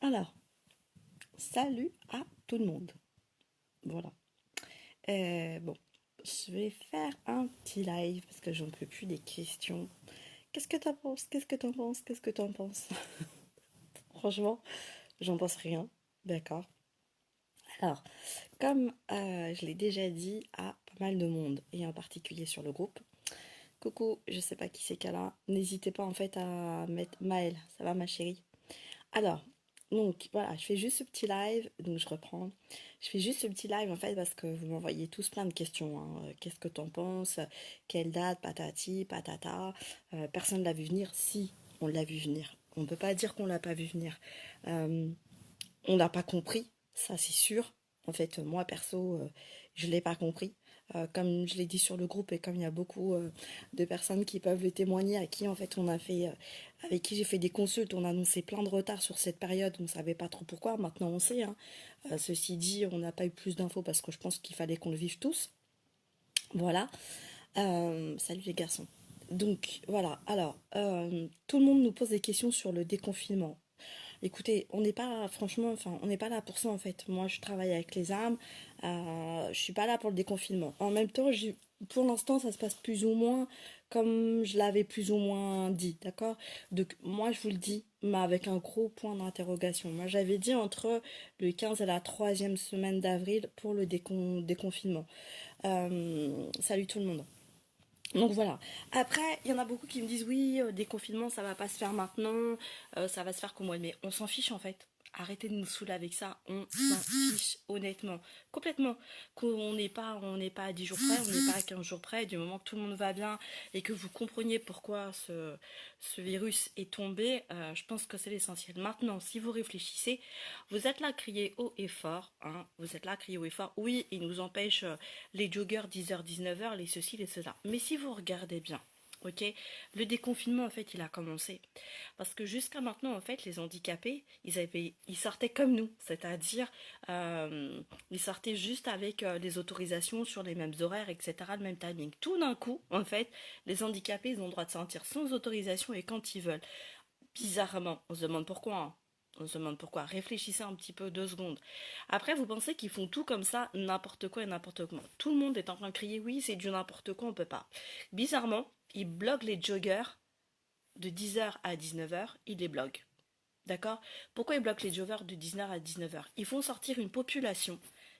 Alors, salut à tout le monde. Voilà. Bon, je vais faire un petit live parce que j'en peux plus des questions. Qu'est-ce que t'en penses? Qu'est-ce que t'en penses? Qu'est-ce que t'en penses? Franchement, j'en pense rien. D'accord. Alors, comme je l'ai déjà dit à pas mal de monde, et en particulier sur le groupe, coucou, je sais pas qui c'est qu'elle a, n'hésitez pas en fait à mettre Maëlle, ça va ma chérie? Alors, donc voilà, je fais juste ce petit live, donc je reprends. Je fais juste ce petit live en fait parce que vous m'envoyez tous plein de questions, hein. Qu'est-ce que t'en penses? Quelle date? Patati, patata. Personne l'a vu venir. Si, on l'a vu venir. On ne peut pas dire qu'on l'a pas vu venir. Euh, on n'a pas compris, ça c'est sûr. En fait, moi perso, je l'ai pas compris. Comme je l'ai dit sur le groupe et comme il y a beaucoup de personnes qui peuvent le témoigner, à qui en fait on a fait, avec qui j'ai fait des consultes, on a annoncé plein de retard sur cette période, on ne savait pas trop pourquoi. Maintenant on sait, hein. Ceci dit, on n'a pas eu plus d'infos parce que je pense qu'il fallait qu'on le vive tous. Voilà. Salut les garçons. Donc voilà. Alors, tout le monde nous pose des questions sur le déconfinement. Écoutez, on n'est pas, franchement, enfin, on n'est pas là pour ça en fait. Moi, je travaille avec les armes. Je suis pas là pour le déconfinement. En même temps, pour l'instant, ça se passe plus ou moins comme je l'avais plus ou moins dit, d'accord? Donc, moi, je vous le dis, mais avec un gros point d'interrogation. Moi, j'avais dit entre le 15 et la troisième semaine d'avril pour le déconfinement. Salut tout le monde. Donc voilà. Après, il y en a beaucoup qui me disent oui, déconfinement, ça va pas se faire maintenant, ça va se faire qu'au mois de mai. On s'en fiche en fait. Arrêtez de nous saouler avec ça. On s'en fiche honnêtement, complètement. On n'est pas à 10 jours près, on n'est pas à 15 jours près. Du moment que tout le monde va bien et que vous compreniez pourquoi ce virus est tombé, je pense que c'est l'essentiel. Maintenant, si vous réfléchissez, vous êtes là à crier haut et fort, hein. Vous êtes là à crier haut et fort. Oui, il nous empêche les joggers 10h, 19h, les ceci, les cela. Mais si vous regardez bien, ok, le déconfinement en fait il a commencé parce que jusqu'à maintenant en fait les handicapés ils sortaient comme nous, c'est-à-dire ils sortaient juste avec les autorisations sur les mêmes horaires, etc., le même timing. Tout d'un coup en fait les handicapés ils ont le droit de sortir sans autorisation et quand ils veulent. Bizarrement, on se demande pourquoi, hein. On se demande pourquoi. Réfléchissez un petit peu 2 secondes. Après, vous pensez qu'ils font tout comme ça, n'importe quoi et n'importe comment. Tout le monde est en train de crier oui, c'est du n'importe quoi, on peut pas. Bizarrement, ils bloquent les joggers de 10h à 19h, ils les bloquent. D'accord? Pourquoi ils bloquent les joggers de 19h à 19h? Ils font sortir une population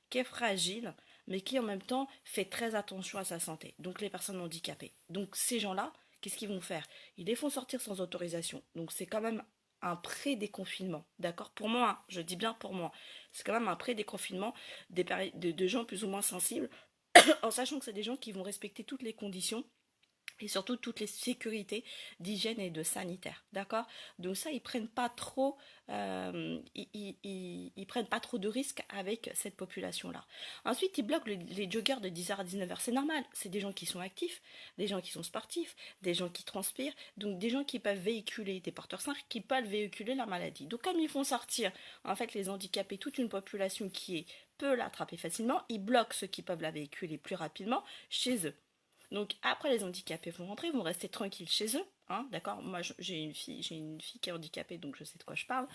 qui est fragile, mais qui en même temps fait très attention à sa santé. Donc les personnes handicapées. Donc ces gens-là, qu'est-ce qu'ils vont faire? Ils les font sortir sans autorisation. Donc c'est quand même un pré-déconfinement. D'accord? Pour moi, hein, je dis bien pour moi. C'est quand même un pré-déconfinement de gens plus ou moins sensibles, en sachant que c'est des gens qui vont respecter toutes les conditions et surtout toutes les sécurités d'hygiène et de sanitaire, d'accord? Donc ça, ils prennent pas trop, ils prennent pas trop de risques avec cette population-là. Ensuite, ils bloquent les joggers de 10h à 19h. C'est normal, c'est des gens qui sont actifs, des gens qui sont sportifs, des gens qui transpirent, donc des gens qui peuvent véhiculer, des porteurs sains qui peuvent véhiculer la maladie. Donc comme ils font sortir, en fait, les handicapés, toute une population peut l'attraper facilement, ils bloquent ceux qui peuvent la véhiculer plus rapidement chez eux. Donc après les handicapés vont rentrer, vont rester tranquilles chez eux. Hein, d'accord. Moi j'ai une fille qui est handicapée, donc je sais de quoi je parle.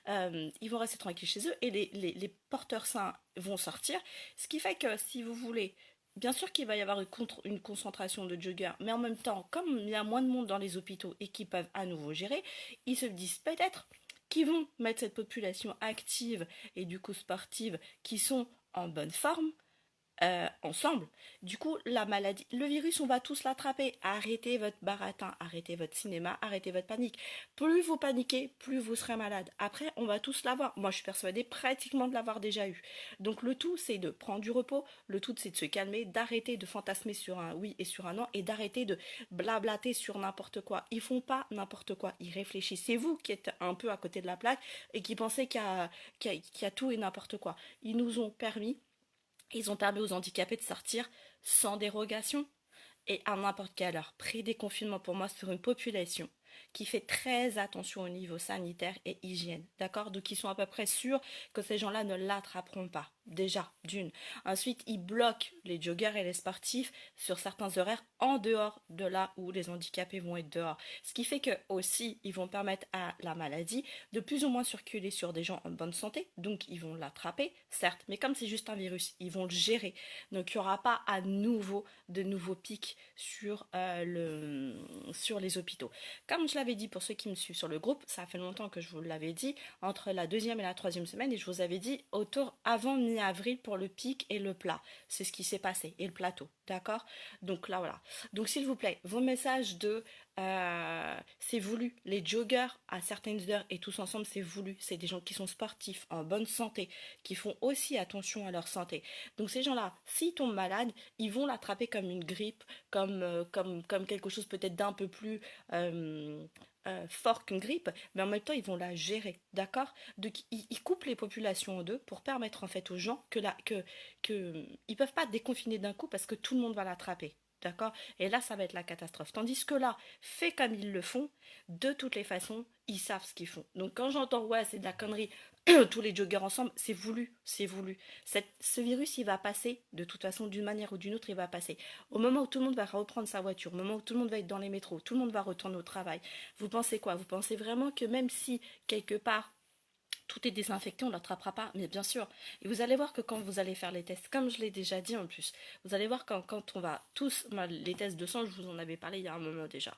Ils vont rester tranquilles chez eux et les porteurs sains vont sortir. Ce qui fait que si vous voulez, bien sûr qu'il va y avoir une concentration de joggers, mais en même temps, comme il y a moins de monde dans les hôpitaux et qu'ils peuvent à nouveau gérer, ils se disent peut-être qu'ils vont mettre cette population active et du coup sportive qui sont en bonne forme ensemble. Du coup, la maladie, le virus, on va tous l'attraper. Arrêtez votre baratin, arrêtez votre cinéma, arrêtez votre panique. Plus vous paniquez, plus vous serez malade. Après, on va tous l'avoir. Moi, je suis persuadée pratiquement de l'avoir déjà eu. Donc, le tout, c'est de prendre du repos. Le tout, c'est de se calmer, d'arrêter de fantasmer sur un oui et sur un non et d'arrêter de blablater sur n'importe quoi. Ils font pas n'importe quoi. Ils réfléchissent. C'est vous qui êtes un peu à côté de la plaque et qui pensez qu'il y a tout et n'importe quoi. Ils ont permis aux handicapés de sortir sans dérogation et à n'importe quelle heure. Pré-déconfinement pour moi sur une population qui fait très attention au niveau sanitaire et hygiène. D'accord? Donc ils sont à peu près sûrs que ces gens-là ne l'attraperont pas. déjà, d'une. Ensuite, ils bloquent les joggers et les sportifs sur certains horaires en dehors de là où les handicapés vont être dehors. Ce qui fait que aussi, ils vont permettre à la maladie de plus ou moins circuler sur des gens en bonne santé. Donc, ils vont l'attraper, certes, mais comme c'est juste un virus, ils vont le gérer. Donc, il n'y aura pas à nouveau de nouveaux pics sur les hôpitaux. Comme je l'avais dit pour ceux qui me suivent sur le groupe, ça fait longtemps que je vous l'avais dit, entre la deuxième et la troisième semaine, et je vous avais dit autour avant mi-avril pour le pic et le plat. C'est ce qui s'est passé, et le plateau, d'accord? Donc là, voilà. Donc s'il vous plaît, vos messages de c'est voulu, les joggers à certaines heures et tous ensemble, c'est voulu. C'est des gens qui sont sportifs, en bonne santé, qui font aussi attention à leur santé. Donc ces gens-là, s'ils tombent malades, ils vont l'attraper comme une grippe, comme quelque chose peut-être d'un peu plus fort qu'une grippe, mais en même temps, ils vont la gérer, d'accord? Donc, ils coupent les populations en deux pour permettre en fait aux gens ils peuvent pas déconfiner d'un coup parce que tout le monde va l'attraper. D'accord? Et là, ça va être la catastrophe. Tandis que là, fait comme ils le font, de toutes les façons, ils savent ce qu'ils font. Donc quand j'entends, ouais, c'est de la connerie, tous les joggers ensemble, c'est voulu, c'est voulu. Ce virus, il va passer, de toute façon, d'une manière ou d'une autre, il va passer. Au moment où tout le monde va reprendre sa voiture, au moment où tout le monde va être dans les métros, tout le monde va retourner au travail, vous pensez quoi? Vous pensez vraiment que même si, quelque part, tout est désinfecté, on ne l'attrapera pas, mais bien sûr. Et vous allez voir que quand vous allez faire les tests, comme je l'ai déjà dit en plus, vous allez voir quand on va tous, les tests de sang, je vous en avais parlé il y a un moment déjà,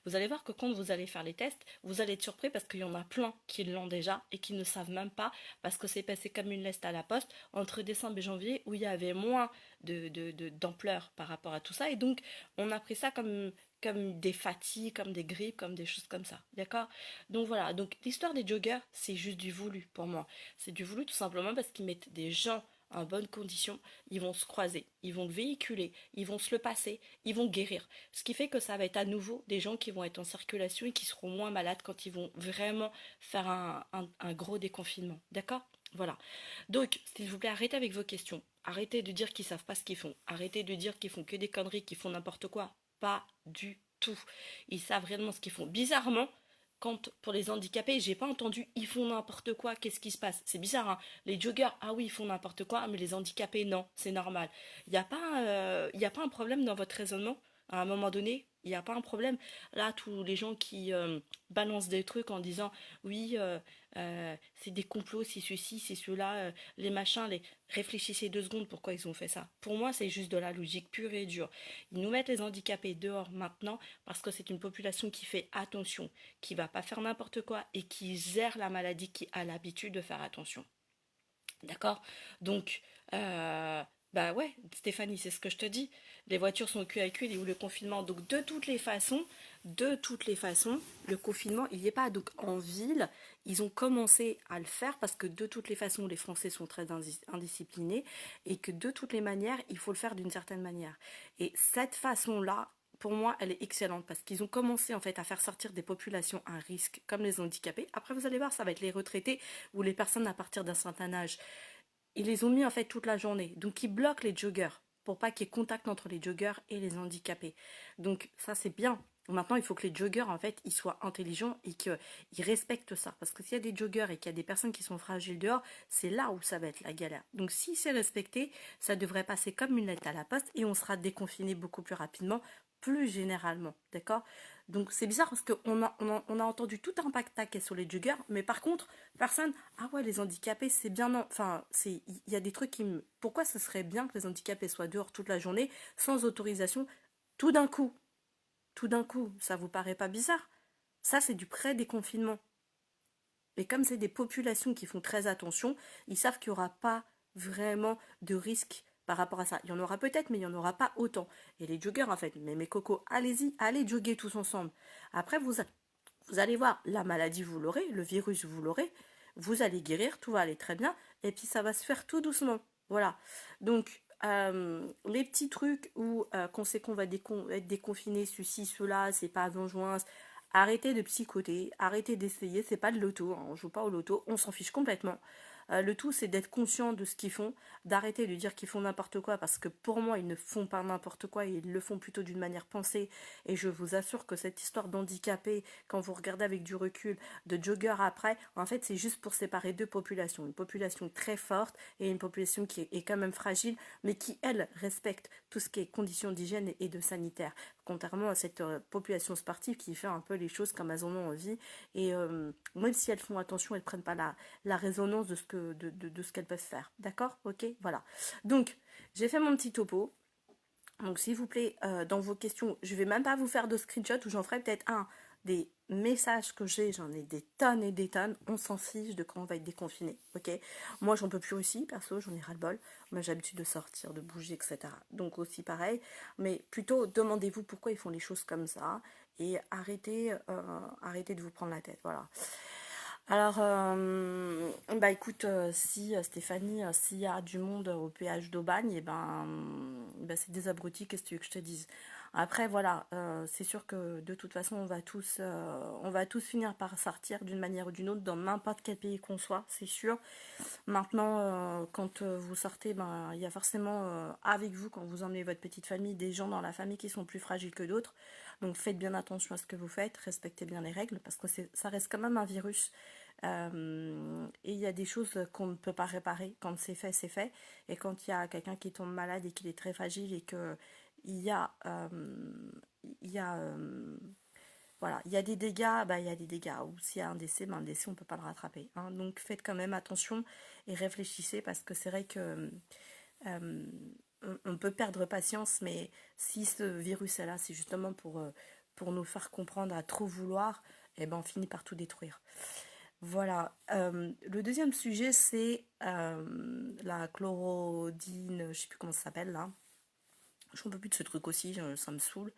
vous allez voir que quand vous allez faire les tests, vous allez être surpris parce qu'il y en a plein qui l'ont déjà et qui ne savent même pas parce que c'est passé comme une leste à la poste entre décembre et janvier où il y avait moins d'ampleur par rapport à tout ça. Et donc, on a pris ça comme des fatigues, comme des grippes, comme des choses comme ça. D'accord? Donc voilà, donc l'histoire des joggers, c'est juste du voulu pour moi. C'est du voulu tout simplement parce qu'ils mettent des gens en bonne condition, ils vont se croiser, ils vont le véhiculer, ils vont se le passer, ils vont guérir. Ce qui fait que ça va être à nouveau des gens qui vont être en circulation et qui seront moins malades quand ils vont vraiment faire un gros déconfinement. D'accord? Voilà. Donc, s'il vous plaît, arrêtez avec vos questions. Arrêtez de dire qu'ils savent pas ce qu'ils font. Arrêtez de dire qu'ils font que des conneries, qu'ils font n'importe quoi. Pas du tout. Ils savent réellement ce qu'ils font. Bizarrement, quand pour les handicapés, j'ai pas entendu ils font n'importe quoi, qu'est-ce qui se passe? C'est bizarre, hein. Les joggers, ah oui, ils font n'importe quoi, mais les handicapés, non, c'est normal. Y a pas un problème dans votre raisonnement? À un moment donné, il n'y a pas un problème. Là, tous les gens qui balancent des trucs en disant oui, c'est des complots, c'est ceci, c'est cela, les machins, réfléchissez 2 secondes pourquoi ils ont fait ça. Pour moi, c'est juste de la logique pure et dure. Ils nous mettent les handicapés dehors maintenant parce que c'est une population qui fait attention, qui va pas faire n'importe quoi et qui gère la maladie, qui a l'habitude de faire attention. D'accord? Donc, bah ouais, Stéphanie, c'est ce que je te dis. Les voitures sont cul à cul, il est où le confinement? Donc, de toutes les façons, le confinement, il n'y est pas. Donc, en ville, ils ont commencé à le faire parce que de toutes les façons, les Français sont très indisciplinés et que de toutes les manières, il faut le faire d'une certaine manière. Et cette façon-là, pour moi, elle est excellente parce qu'ils ont commencé en fait à faire sortir des populations à risque comme les handicapés. Après, vous allez voir, ça va être les retraités ou les personnes à partir d'un certain âge. Ils les ont mis en fait toute la journée. Donc ils bloquent les joggers pour pas qu'il y ait contact entre les joggers et les handicapés. Donc ça c'est bien. Maintenant, il faut que les joggers, en fait, ils soient intelligents et qu'ils respectent ça. Parce que s'il y a des joggers et qu'il y a des personnes qui sont fragiles dehors, c'est là où ça va être la galère. Donc si c'est respecté, ça devrait passer comme une lettre à la poste et on sera déconfiné beaucoup plus rapidement, plus généralement. D'accord? Donc c'est bizarre parce qu'on a entendu tout un pactaquet sur les joggers, mais par contre, personne, ah ouais, les handicapés, c'est bien, non. Enfin, il y a des trucs qui me. Pourquoi ce serait bien que les handicapés soient dehors toute la journée, sans autorisation, tout d'un coup? Tout d'un coup, ça vous paraît pas bizarre? Ça, c'est du pré-déconfinement. Mais comme c'est des populations qui font très attention, ils savent qu'il n'y aura pas vraiment de risque par rapport à ça. Il y en aura peut-être, mais il n'y en aura pas autant. Et les joggers, en fait, mais mes cocos, allez-y, allez jogger tous ensemble. Après, vous allez voir, la maladie, vous l'aurez, le virus, vous l'aurez, vous allez guérir, tout va aller très bien, et puis ça va se faire tout doucement. Voilà. Donc, les petits trucs où qu'on sait qu'on va être déconfiné, ceci, cela, c'est pas avant juin, arrêtez de psychoter, arrêtez d'essayer, c'est pas de l'auto, hein, on joue pas au loto, on s'en fiche complètement. Le tout, c'est d'être conscient de ce qu'ils font, d'arrêter de dire qu'ils font n'importe quoi, parce que pour moi, ils ne font pas n'importe quoi, ils le font plutôt d'une manière pensée. Et je vous assure que cette histoire d'handicapés, quand vous regardez avec du recul, de joggers après, en fait, c'est juste pour séparer deux populations. Une population très forte et une population qui est quand même fragile, mais qui, elle, respecte tout ce qui est conditions d'hygiène et de sanitaire. Contrairement à cette population sportive qui fait un peu les choses comme elles en ont envie. Et même si elles font attention, elles ne prennent pas la résonance de ce qu'elles peuvent faire. D'accord? Ok? Voilà. Donc, j'ai fait mon petit topo. Donc, s'il vous plaît, dans vos questions, je ne vais même pas vous faire de screenshot ou j'en ferai peut-être un des messages que j'ai, j'en ai des tonnes et des tonnes, on s'en fiche de quand on va être déconfiné, ok? Moi, j'en peux plus aussi, perso, j'en ai ras-le-bol. Moi, j'ai l'habitude de sortir, de bouger, etc. Donc, aussi pareil. Mais plutôt, demandez-vous pourquoi ils font les choses comme ça et arrêtez de vous prendre la tête, voilà. Alors, bah écoute, si Stéphanie, s'il y a du monde au péage d'Aubagne, et ben c'est des abrutis, qu'est-ce que tu veux que je te dise? Après, voilà, c'est sûr que de toute façon, on va tous finir par sortir d'une manière ou d'une autre dans n'importe quel pays qu'on soit, c'est sûr. Maintenant, quand vous sortez, ben il y a forcément avec vous, quand vous emmenez votre petite famille, des gens dans la famille qui sont plus fragiles que d'autres. Donc faites bien attention à ce que vous faites, respectez bien les règles, parce que ça reste quand même un virus. Et il y a des choses qu'on ne peut pas réparer. Quand c'est fait, c'est fait. Et quand il y a quelqu'un qui tombe malade et qu'il est très fragile et que il y a, il y a, voilà, il y a des dégâts, bah, il y a des dégâts. Ou s'il y a un décès, on ne peut pas le rattraper, hein. Donc faites quand même attention et réfléchissez parce que c'est vrai que euh, on peut perdre patience, mais si ce virus est là, c'est justement pour nous faire comprendre à trop vouloir, et ben on finit par tout détruire. Voilà. Le deuxième sujet, c'est la chlorodine, je sais plus comment ça s'appelle là. Je ne peux plus de ce truc aussi, ça me saoule.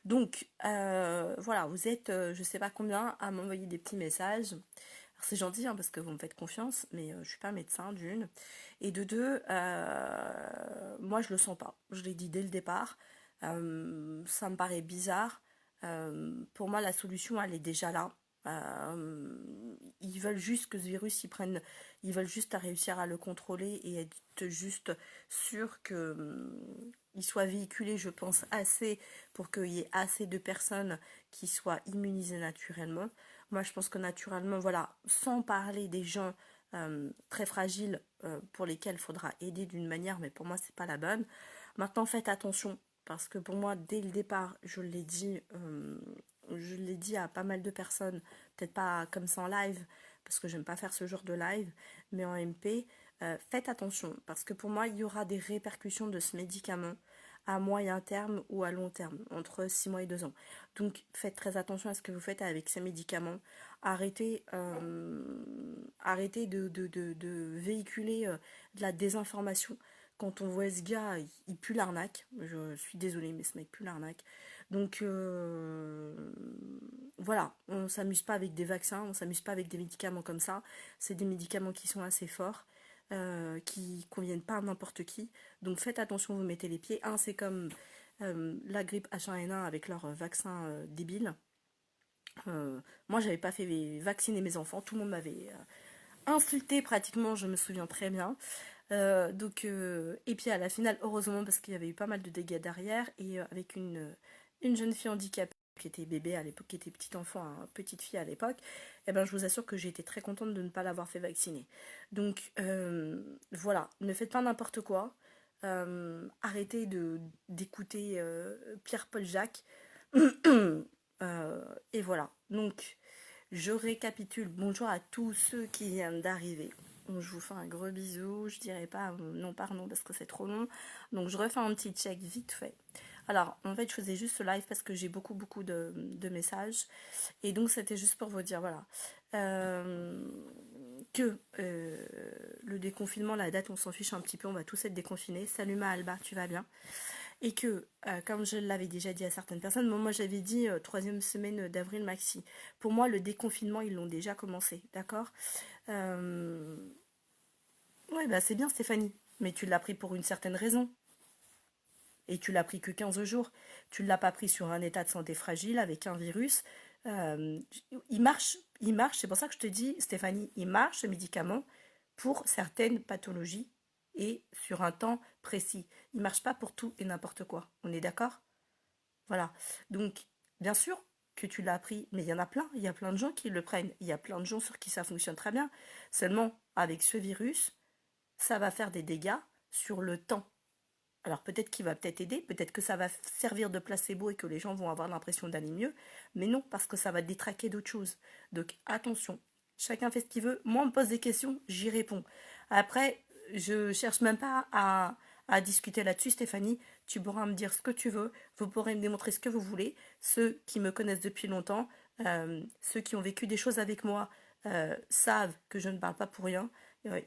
Donc, voilà, vous êtes, je sais pas combien, à m'envoyer des petits messages. Alors, c'est gentil hein, parce que vous me faites confiance, mais je suis pas médecin d'une. Et de deux, moi je le sens pas. Je l'ai dit dès le départ. Ça me paraît bizarre. Pour moi, la solution, elle est déjà là. Ils veulent juste que ce virus, ils veulent juste à réussir à le contrôler et être juste sûr que il soit véhiculé, je pense, assez pour qu'il y ait assez de personnes qui soient immunisées naturellement. Moi, je pense que naturellement, voilà, sans parler des gens très fragiles pour lesquels il faudra aider d'une manière, mais pour moi, c'est pas la bonne. Maintenant, faites attention, parce que pour moi, dès le départ, je l'ai dit à pas mal de personnes, peut-être pas comme ça en live, parce que j'aime pas faire ce genre de live, mais en MP, faites attention, parce que pour moi, il y aura des répercussions de ce médicament à moyen terme ou à long terme, entre 6 mois et 2 ans. Donc faites très attention à ce que vous faites avec ces médicaments. Arrêtez de véhiculer de la désinformation. Quand on voit ce gars, il pue l'arnaque. Je suis désolée, mais ce mec pue l'arnaque. Donc voilà, on s'amuse pas avec des vaccins, on s'amuse pas avec des médicaments comme ça. C'est des médicaments qui sont assez forts, qui conviennent pas à n'importe qui. Donc faites attention, vous mettez les pieds. Un, c'est comme la grippe H1N1 avec leur vaccin débile. Moi, j'avais pas fait vacciner mes enfants, tout le monde m'avait insulté pratiquement, je me souviens très bien. Et puis à la finale, heureusement, parce qu'il y avait eu pas mal de dégâts derrière, et avec une jeune fille handicapée qui était bébé à l'époque, qui était petite enfant, hein, petite fille à l'époque, et ben je vous assure que j'ai été très contente de ne pas l'avoir fait vacciner. Donc voilà, ne faites pas n'importe quoi. Arrêtez d'écouter Pierre-Paul Jacques. Et voilà. Donc, je récapitule. Bonjour à tous ceux qui viennent d'arriver. Je vous fais un gros bisou. Je dirais pas non pardon parce que c'est trop long. Donc, je refais un petit check vite fait. Alors, en fait, je faisais juste ce live parce que j'ai beaucoup de messages. Et donc, c'était juste pour vous dire, voilà, que le déconfinement, la date, on s'en fiche un petit peu. On va tous être déconfinés. Salut ma Alba, tu vas bien? Et que, comme je l'avais déjà dit à certaines personnes, moi j'avais dit troisième semaine d'avril maxi. Pour moi, le déconfinement, ils l'ont déjà commencé, d'accord? euh... Ouais, bah c'est bien Stéphanie, mais tu l'as pris pour une certaine raison. Et tu l'as pris que 15 jours. Tu ne l'as pas pris sur un état de santé fragile avec un virus. Euh, il marche, c'est pour ça que je te dis, Stéphanie, il marche ce médicament pour certaines pathologies et sur un temps précis. Il ne marche pas pour tout et n'importe quoi. On est d'accord? Voilà. Donc, bien sûr que tu l'as appris, mais il y en a plein. Il y a plein de gens qui le prennent. Il y a plein de gens sur qui ça fonctionne très bien. Seulement, avec ce virus, ça va faire des dégâts sur le temps. Alors peut-être qu'il va peut-être aider, peut-être que ça va servir de placebo et que les gens vont avoir l'impression d'aller mieux, mais non, parce que ça va détraquer d'autres choses. Donc attention, chacun fait ce qu'il veut. Moi, on me pose des questions, j'y réponds. Après, je cherche même pas à discuter là-dessus, Stéphanie. Tu pourras me dire ce que tu veux, vous pourrez me démontrer ce que vous voulez. Ceux qui me connaissent depuis longtemps, ceux qui ont vécu des choses avec moi, savent que je ne parle pas pour rien.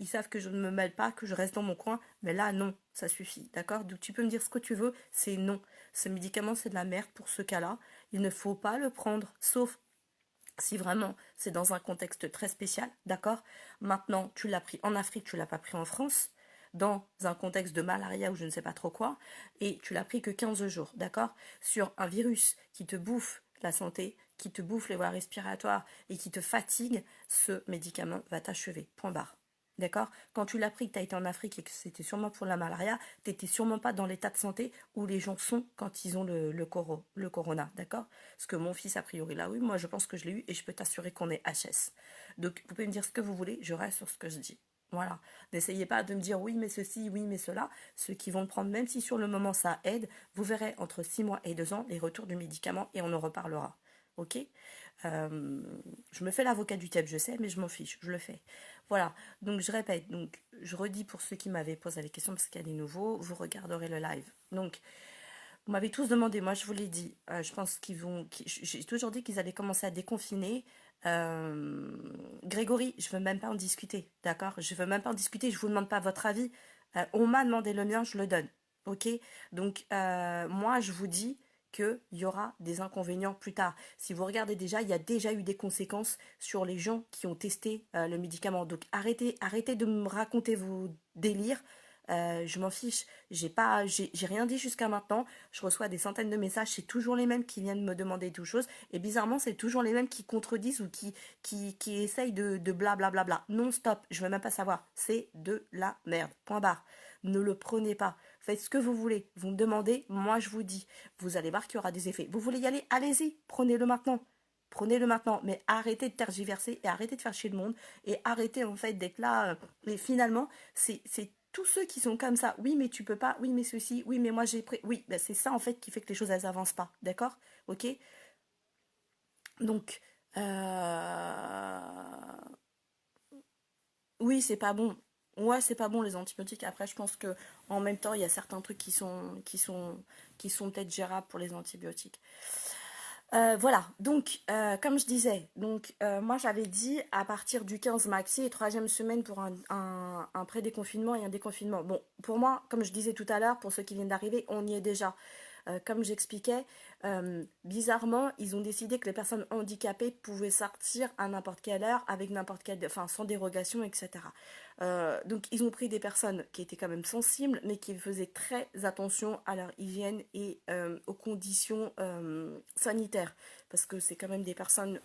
Ils savent que je ne me mêle pas, que je reste dans mon coin, mais là, non, ça suffit, d'accord? Donc tu peux me dire ce que tu veux, c'est non. Ce médicament, c'est de la merde pour ce cas-là. Il ne faut pas le prendre, sauf si vraiment c'est dans un contexte très spécial, d'accord? Maintenant, tu l'as pris en Afrique, tu l'as pas pris en France, dans un contexte de malaria ou je ne sais pas trop quoi, et tu l'as pris que 15 jours, d'accord? Sur un virus qui te bouffe la santé, qui te bouffe les voies respiratoires et qui te fatigue, ce médicament va t'achever. Point barre. D'accord? Quand tu l'as pris, que tu as été en Afrique et que c'était sûrement pour la malaria, tu n'étais sûrement pas dans l'état de santé où les gens sont quand ils ont le corona. D'accord? Parce que mon fils, a priori, l'a eu. Moi, je pense que je l'ai eu et je peux t'assurer qu'on est HS. Donc, vous pouvez me dire ce que vous voulez, je reste sur ce que je dis. Voilà. N'essayez pas de me dire oui, mais ceci, oui, mais cela. Ceux qui vont le prendre, même si sur le moment ça aide, vous verrez entre 6 mois et 2 ans les retours du médicament et on en reparlera. Ok? Je me fais l'avocat du diable, je sais, mais je m'en fiche, je le fais. Voilà, donc je répète, donc je redis pour ceux qui m'avaient posé les questions, parce qu'il y a des nouveaux, vous regarderez le live. Donc, vous m'avez tous demandé, moi je vous l'ai dit, je pense qu'ils vont, j'ai toujours dit qu'ils allaient commencer à déconfiner. Grégory, je veux même pas en discuter, d'accord? Je veux même pas en discuter, je vous demande pas votre avis. On m'a demandé le mien, je le donne, ok? Donc, moi je vous dis qu'il y aura des inconvénients plus tard. Si vous regardez déjà, il y a déjà eu des conséquences sur les gens qui ont testé le médicament. Donc arrêtez de me raconter vos délires. Je m'en fiche. J'ai rien dit jusqu'à maintenant. Je reçois des centaines de messages. C'est toujours les mêmes qui viennent me demander tout chose. Et bizarrement, c'est toujours les mêmes qui contredisent ou qui essayent de blablabla. Non, stop. Je veux même pas savoir. C'est de la merde. Point barre. Ne le prenez pas. Faites ce que vous voulez. Vous me demandez, moi je vous dis. Vous allez voir qu'il y aura des effets. Vous voulez y aller? Allez-y. Prenez-le maintenant. Prenez-le maintenant, mais arrêtez de tergiverser et arrêtez de faire chier le monde et arrêtez en fait d'être là. Et finalement, c'est tous ceux qui sont comme ça. Oui, mais tu peux pas. Oui, mais ceci. Oui, mais moi j'ai pris. Oui, ben c'est ça en fait qui fait que les choses elles avancent pas. D'accord? Ok? Donc, oui, c'est pas bon. Ouais, c'est pas bon les antibiotiques. Après, je pense que en même temps, il y a certains trucs qui sont peut-être gérables pour les antibiotiques. Voilà, donc comme je disais, donc moi j'avais dit à partir du 15 maxi et troisième semaine pour un pré-déconfinement et un déconfinement. Bon, pour moi, comme je disais tout à l'heure, pour ceux qui viennent d'arriver, on y est déjà. Comme j'expliquais, bizarrement, ils ont décidé que les personnes handicapées pouvaient sortir à n'importe quelle heure, avec n'importe quelle, enfin sans dérogation, etc. Donc ils ont pris des personnes qui étaient quand même sensibles, mais qui faisaient très attention à leur hygiène et aux conditions sanitaires, parce que c'est quand même des personnes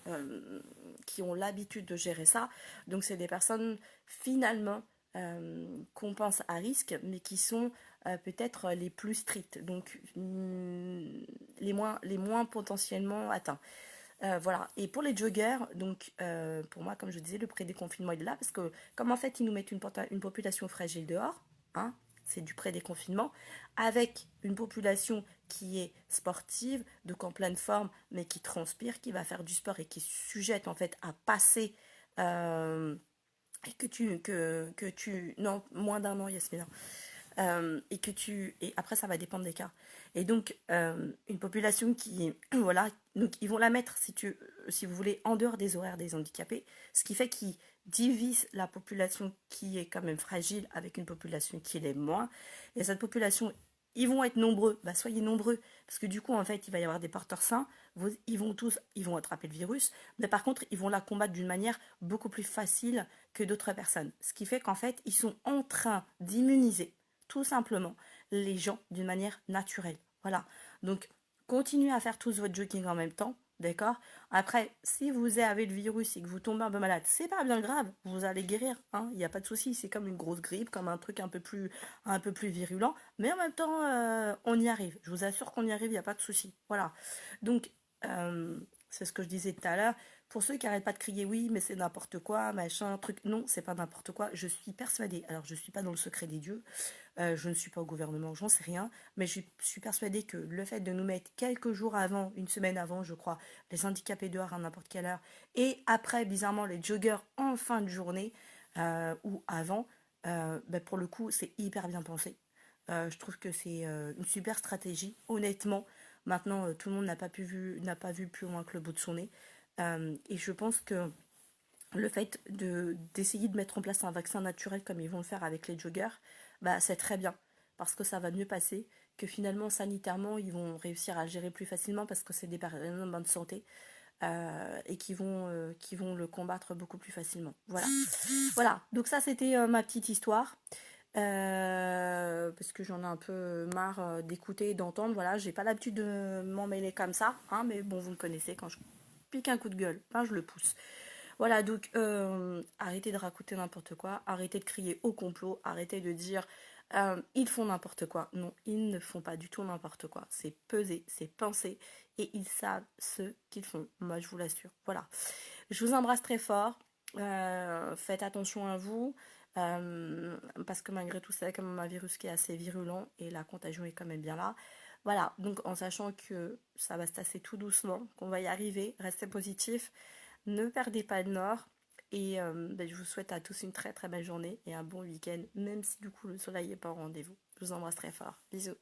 qui ont l'habitude de gérer ça. Donc c'est des personnes finalement qu'on pense à risque, mais qui sont peut-être les plus strictes, donc les moins potentiellement atteints. Voilà. Et pour les joggers, donc pour moi, comme je disais, le pré-déconfinement est là parce que comme en fait ils nous mettent une population fragile dehors, hein, c'est du pré-déconfinement, avec une population qui est sportive, donc en pleine forme, mais qui transpire, qui va faire du sport et qui est sujette en fait à passer et non, moins d'un an, Yasmina, et après ça va dépendre des cas. Et donc une population qui, voilà, donc ils vont la mettre, si vous voulez, en dehors des horaires des handicapés, ce qui fait qu'ils divisent la population qui est quand même fragile avec une population qui l'est moins. Et cette population, ils vont être nombreux, bah soyez nombreux, parce que du coup en fait il va y avoir des porteurs sains, ils vont attraper le virus, mais par contre ils vont la combattre d'une manière beaucoup plus facile que d'autres personnes. Ce qui fait qu'en fait ils sont en train d'immuniser tout simplement les gens d'une manière naturelle. Voilà. Donc, continuez à faire tous votre jogging en même temps, D'accord? Après, si vous avez le virus et que vous tombez un peu malade, c'est pas bien grave, vous allez guérir, hein, il n'y a pas de souci, c'est comme une grosse grippe, comme un truc un peu plus virulent, mais en même temps, on y arrive. Je vous assure qu'on y arrive, il n'y a pas de souci. Voilà. Donc, euh, c'est ce que je disais tout à l'heure. Pour ceux qui n'arrêtent pas de crier oui, mais c'est n'importe quoi, machin, truc, non, c'est pas n'importe quoi. Je suis persuadée, alors je suis pas dans le secret des dieux, je ne suis pas au gouvernement, j'en sais rien, mais je suis persuadée que le fait de nous mettre quelques jours avant, une semaine avant, je crois, les handicapés dehors à n'importe quelle heure, et après, bizarrement, les joggers en fin de journée ou avant, ben, pour le coup, c'est hyper bien pensé. Je trouve que c'est une super stratégie, honnêtement. Maintenant, tout le monde n'a pas vu plus loin que le bout de son nez. Et je pense que le fait d'essayer de mettre en place un vaccin naturel comme ils vont le faire avec les joggers, bah, c'est très bien parce que ça va mieux passer, que finalement sanitairement ils vont réussir à le gérer plus facilement parce que c'est des personnes en bonne santé et qui vont le combattre beaucoup plus facilement. Voilà. Voilà, donc ça c'était ma petite histoire. Parce que j'en ai un peu marre d'écouter et d'entendre. Voilà, j'ai pas l'habitude de m'en mêler comme ça, hein, mais bon, vous me connaissez, quand je pique un coup de gueule, ben, je le pousse. Voilà, donc arrêtez de raconter n'importe quoi, arrêtez de crier au complot, arrêtez de dire ils font n'importe quoi. Non, ils ne font pas du tout n'importe quoi. C'est pesé, c'est pensé et ils savent ce qu'ils font. Moi, je vous l'assure. Voilà. Je vous embrasse très fort. Faites attention à vous. Parce que malgré tout, c'est quand même un virus qui est assez virulent et la contagion est quand même bien là. Voilà, donc en sachant que ça va se tasser tout doucement, qu'on va y arriver, restez positif. Ne perdez pas le nord. Et ben, je vous souhaite à tous une très très belle journée et un bon week-end, même si du coup le soleil n'est pas au rendez-vous. Je vous embrasse très fort. Bisous.